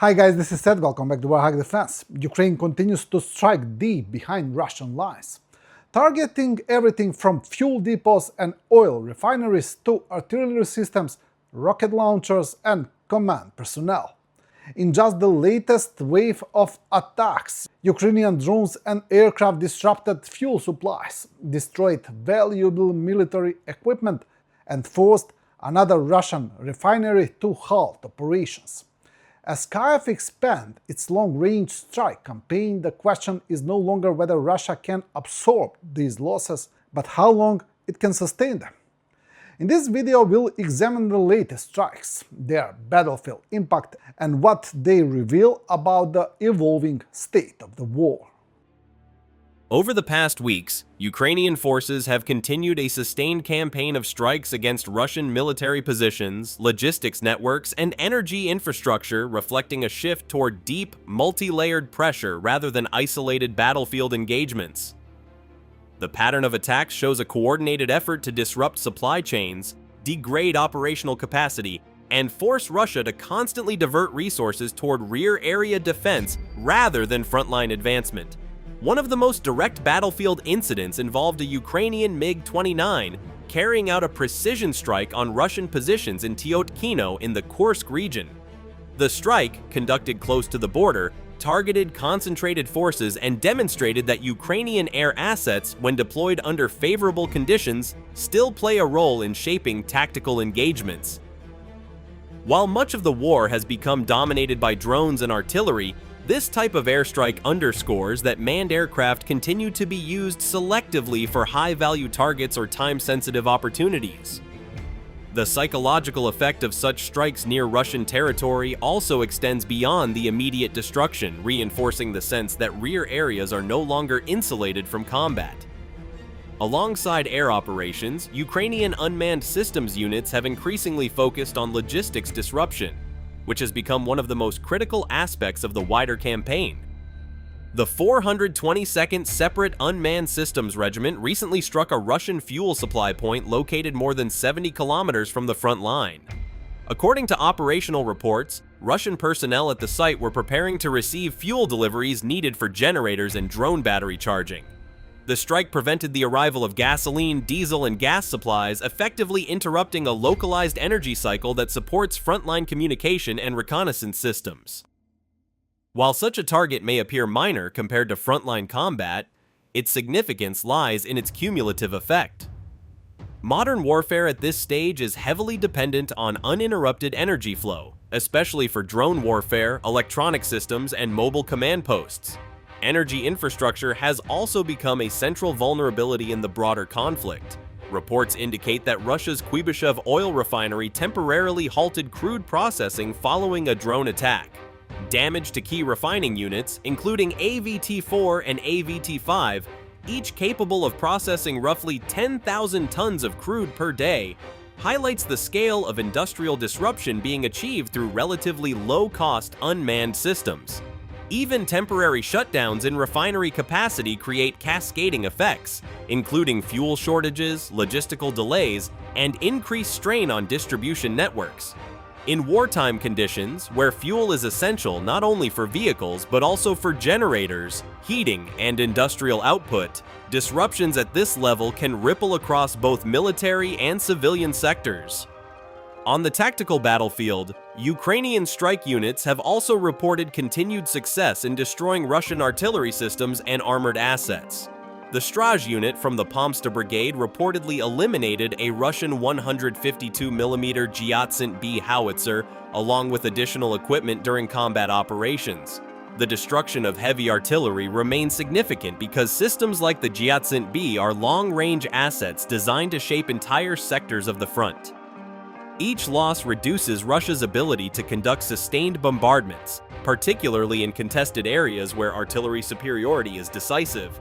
Hi guys, this is Seth. Welcome back to Warthog Defense. Ukraine continues to strike deep behind Russian lines, targeting everything from fuel depots and oil refineries to artillery systems, rocket launchers and command personnel. In just the latest wave of attacks, Ukrainian drones and aircraft disrupted fuel supplies, destroyed valuable military equipment and forced another Russian refinery to halt operations. As Kyiv expands its long-range strike campaign, the question is no longer whether Russia can absorb these losses, but how long it can sustain them. In this video, we'll examine the latest strikes, their battlefield impact, and what they reveal about the evolving state of the war. Over the past weeks, Ukrainian forces have continued a sustained campaign of strikes against Russian military positions, logistics networks, and energy infrastructure, reflecting a shift toward deep, multi-layered pressure rather than isolated battlefield engagements. The pattern of attacks shows a coordinated effort to disrupt supply chains, degrade operational capacity, and force Russia to constantly divert resources toward rear area defense rather than frontline advancement. One of the most direct battlefield incidents involved a Ukrainian MiG-29 carrying out a precision strike on Russian positions in Tyotkino in the Kursk region. The strike, conducted close to the border, targeted concentrated forces and demonstrated that Ukrainian air assets, when deployed under favorable conditions, still play a role in shaping tactical engagements. While much of the war has become dominated by drones and artillery, this type of airstrike underscores that manned aircraft continue to be used selectively for high-value targets or time-sensitive opportunities. The psychological effect of such strikes near Russian territory also extends beyond the immediate destruction, reinforcing the sense that rear areas are no longer insulated from combat. Alongside air operations, Ukrainian unmanned systems units have increasingly focused on logistics disruption, which has become one of the most critical aspects of the wider campaign. The 422nd Separate Unmanned Systems Regiment recently struck a Russian fuel supply point located more than 70 kilometers from the front line. According to operational reports, Russian personnel at the site were preparing to receive fuel deliveries needed for generators and drone battery charging. The strike prevented the arrival of gasoline, diesel, and gas supplies, effectively interrupting a localized energy cycle that supports frontline communication and reconnaissance systems. While such a target may appear minor compared to frontline combat, its significance lies in its cumulative effect. Modern warfare at this stage is heavily dependent on uninterrupted energy flow, especially for drone warfare, electronic systems, and mobile command posts. Energy infrastructure has also become a central vulnerability in the broader conflict. Reports indicate that Russia's Kuibyshev oil refinery temporarily halted crude processing following a drone attack. Damage to key refining units, including AVT-4 and AVT-5, each capable of processing roughly 10,000 tons of crude per day, highlights the scale of industrial disruption being achieved through relatively low-cost unmanned systems. Even temporary shutdowns in refinery capacity create cascading effects, including fuel shortages, logistical delays, and increased strain on distribution networks. In wartime conditions, where fuel is essential not only for vehicles but also for generators, heating, and industrial output, disruptions at this level can ripple across both military and civilian sectors. On the tactical battlefield, Ukrainian strike units have also reported continued success in destroying Russian artillery systems and armored assets. The Straj unit from the Pomsta Brigade reportedly eliminated a Russian 152mm Gyatsint B howitzer along with additional equipment during combat operations. The destruction of heavy artillery remains significant because systems like the Gyatsint B are long-range assets designed to shape entire sectors of the front. Each loss reduces Russia's ability to conduct sustained bombardments, particularly in contested areas where artillery superiority is decisive.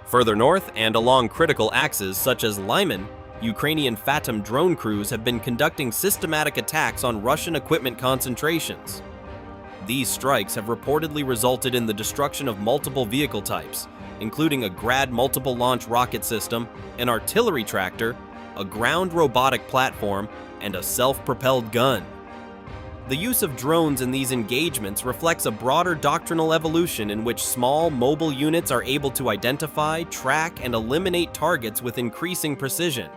Further north and along critical axes such as Lyman, Ukrainian Phantom drone crews have been conducting systematic attacks on Russian equipment concentrations. These strikes have reportedly resulted in the destruction of multiple vehicle types, including a Grad multiple launch rocket system, an artillery tractor, a ground robotic platform, and a self-propelled gun. The use of drones in these engagements reflects a broader doctrinal evolution in which small, mobile units are able to identify, track, and eliminate targets with increasing precision.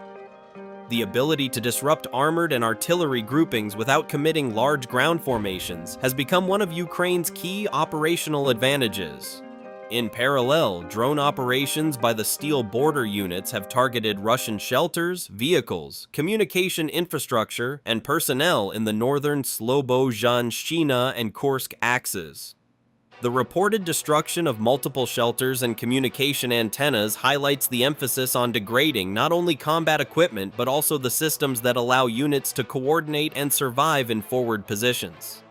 The ability to disrupt armored and artillery groupings without committing large ground formations has become one of Ukraine's key operational advantages. In parallel, drone operations by the Steel Border units have targeted Russian shelters, vehicles, communication infrastructure, and personnel in the northern Slobozhanshchina and Kursk axes. The reported destruction of multiple shelters and communication antennas highlights the emphasis on degrading not only combat equipment but also the systems that allow units to coordinate and survive in forward positions.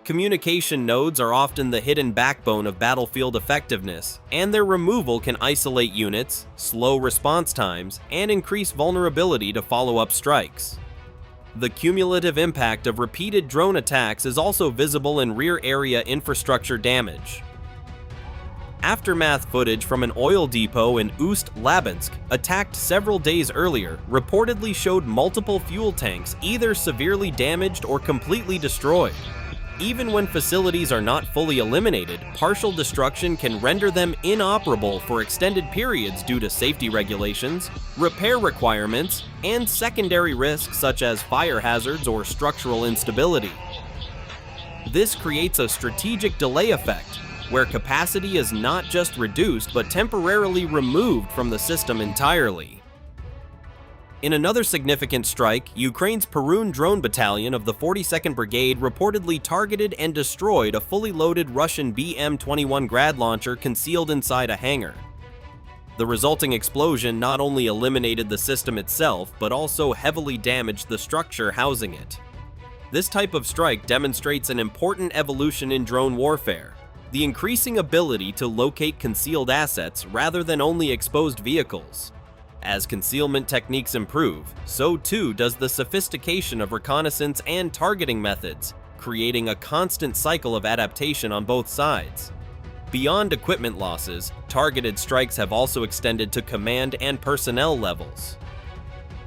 Communication nodes are often the hidden backbone of battlefield effectiveness, and their removal can isolate units, slow response times, and increase vulnerability to follow-up strikes. The cumulative impact of repeated drone attacks is also visible in rear area infrastructure damage. Aftermath footage from an oil depot in Ust-Labinsk, attacked several days earlier, reportedly showed multiple fuel tanks either severely damaged or completely destroyed. Even when facilities are not fully eliminated, partial destruction can render them inoperable for extended periods due to safety regulations, repair requirements, and secondary risks such as fire hazards or structural instability. This creates a strategic delay effect, where capacity is not just reduced but temporarily removed from the system entirely. In another significant strike, Ukraine's Perun drone battalion of the 42nd Brigade reportedly targeted and destroyed a fully loaded Russian BM-21 Grad launcher concealed inside a hangar. The resulting explosion not only eliminated the system itself, but also heavily damaged the structure housing it. This type of strike demonstrates an important evolution in drone warfare: the increasing ability to locate concealed assets rather than only exposed vehicles. As concealment techniques improve, so too does the sophistication of reconnaissance and targeting methods, creating a constant cycle of adaptation on both sides. Beyond equipment losses, targeted strikes have also extended to command and personnel levels.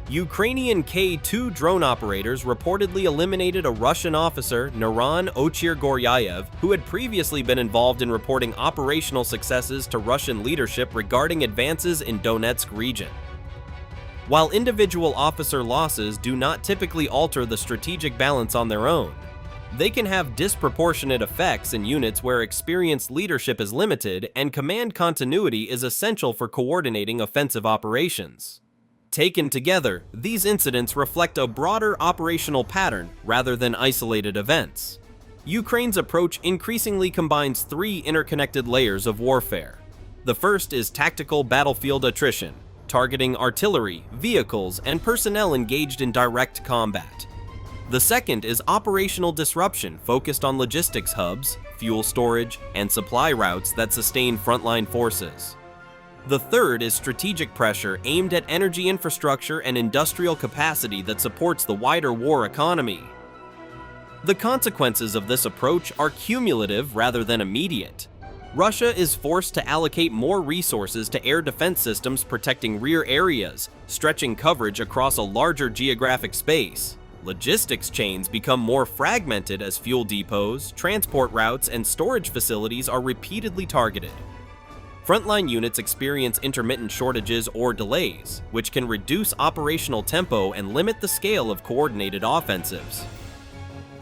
Ukrainian K-2 drone operators reportedly eliminated a Russian officer, Naran Ochir-Goryaev, who had previously been involved in reporting operational successes to Russian leadership regarding advances in Donetsk region. While individual officer losses do not typically alter the strategic balance on their own, they can have disproportionate effects in units where experienced leadership is limited and command continuity is essential for coordinating offensive operations. Taken together, these incidents reflect a broader operational pattern rather than isolated events. Ukraine's approach increasingly combines three interconnected layers of warfare. The first is tactical battlefield attrition, targeting artillery, vehicles, and personnel engaged in direct combat. The second is operational disruption focused on logistics hubs, fuel storage, and supply routes that sustain frontline forces. The third is strategic pressure aimed at energy infrastructure and industrial capacity that supports the wider war economy. The consequences of this approach are cumulative rather than immediate. Russia is forced to allocate more resources to air defense systems protecting rear areas, stretching coverage across a larger geographic space. Logistics chains become more fragmented as fuel depots, transport routes, and storage facilities are repeatedly targeted. Frontline units experience intermittent shortages or delays, which can reduce operational tempo and limit the scale of coordinated offensives.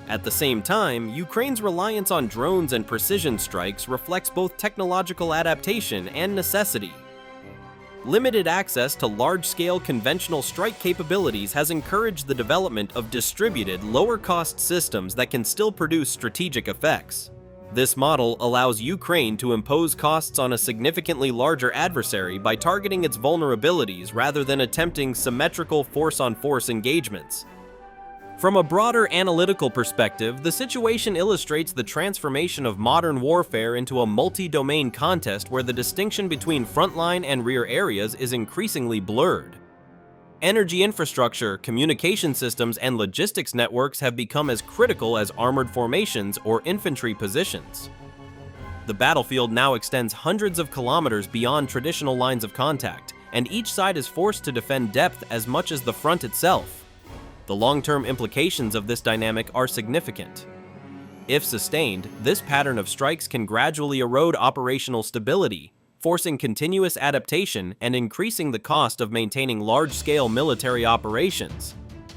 At the same time, Ukraine's reliance on drones and precision strikes reflects both technological adaptation and necessity. Limited access to large-scale conventional strike capabilities has encouraged the development of distributed, lower-cost systems that can still produce strategic effects. This model allows Ukraine to impose costs on a significantly larger adversary by targeting its vulnerabilities rather than attempting symmetrical force-on-force engagements. From a broader analytical perspective, the situation illustrates the transformation of modern warfare into a multi-domain contest where the distinction between frontline and rear areas is increasingly blurred. Energy infrastructure, communication systems, and logistics networks have become as critical as armored formations or infantry positions. The battlefield now extends hundreds of kilometers beyond traditional lines of contact, and each side is forced to defend depth as much as the front itself. The long-term implications of this dynamic are significant. If sustained, this pattern of strikes can gradually erode operational stability, forcing continuous adaptation and increasing the cost of maintaining large-scale military operations.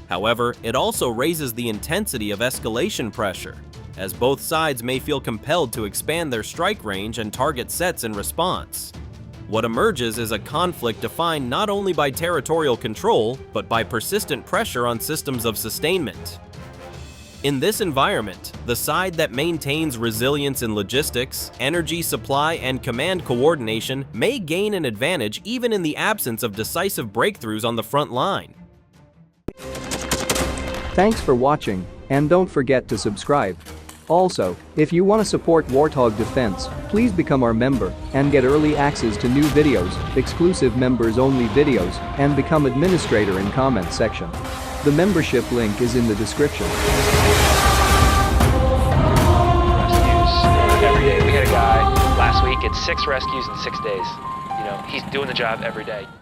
However, it also raises the intensity of escalation pressure, as both sides may feel compelled to expand their strike range and target sets in response. What emerges is a conflict defined not only by territorial control, but by persistent pressure on systems of sustainment. In this environment, the side that maintains resilience in logistics, energy supply, and command coordination may gain an advantage even in the absence of decisive breakthroughs on the front line. Thanks for watching, and don't forget to subscribe. Also, if you want to support Warthog Defense, please become our member and get early access to new videos, exclusive members-only videos, and become administrator in comment section. The membership link is in the description. Rescues every day. We had a guy last week, it's 6 rescues in 6 days. You know, he's doing the job every day.